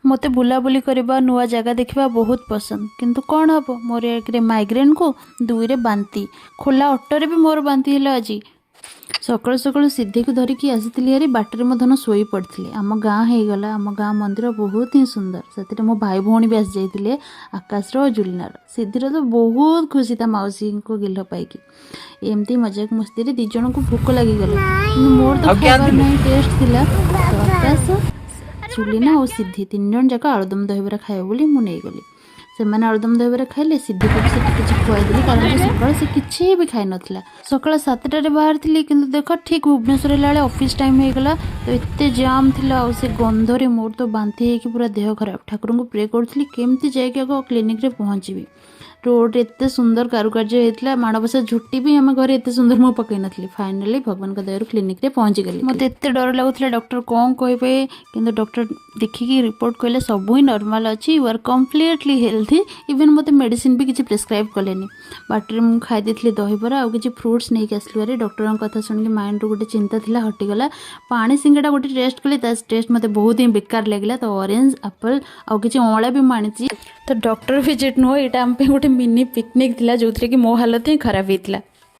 मते बुलाबुली करबा नुआ जगह देखा बहुत पसंद किंतु कौन हम मोर एक माइग्रेन को दुई रे बांती खोला ऑटोरे भी मोर बांती है आज सकाल सकाल सिद्धि को धरिकी आसी हारी बाटर मधन शोई पड़ी आम गाँ हो गला आम गाँ मंदिर बहुत ही सुंदर से मो भाई भौणी भी आसी जाते आकाश और जुलिनार सिद्धिर तो बहुत खुशी था मौसी को गिल पाई एमती मजाक मस्ती दी जन को भोक लगिगला मोर तो खाबार नहीं टेस्ट थिला तो आकाश चुलिना और सिद्धि 3 जन जाक आलुदम दहीबरा खाए बोली मुझे नहीं गली से मैंने आलुदम दहीबरा खाइले सिद्धि को भी किसी खुआईदेली कारण सकाल से किसी भी खाई नाला सकाल 7टार बाहर थी किंतु देख ठीक भुवनेश्वर लाले ऑफिस टाइम हो गला तो एत जाम थिला और से गंधरे मोर तो बांती है कि पूरा देह खराब ठाकुर को प्रे करी केमती जाइए क्लिनिक रे पहुँची रोड एत सुंदर कारुकार्य होता माणबसा झुट्टी भी आम घर एत सुंदर मुझे पकई नी फाइनाली भगवान का दया क्लिनिक रे पहुँची गली मत एत डर लगुला डॉक्टर कौन कहे कि डॉक्टर देखिकी रिपोर्ट कहले सब ही नॉर्मल अच्छी you are completely healthy even मत मेडिसिन भी किसी प्रेस्क्राइब कलेनी बाटर मुझे खाई दहीबरा आउ कि फ्रुट्स नहीं आसलू डॉक्टर कथा शुणी माइंड रू गोटे चिंता था हटिगला पानी सिंगड़ा गोटे टेस्ट कली टेस्ट मत बहुत ही बेकार लगे तो ऑरेंज एप्पल आउ कि अँला भी मानी तो डॉक्टर विजिट नुह यहाँ गोटे मिनी पिकनिक थिला जो थी कि मो हालत ही खराब होता।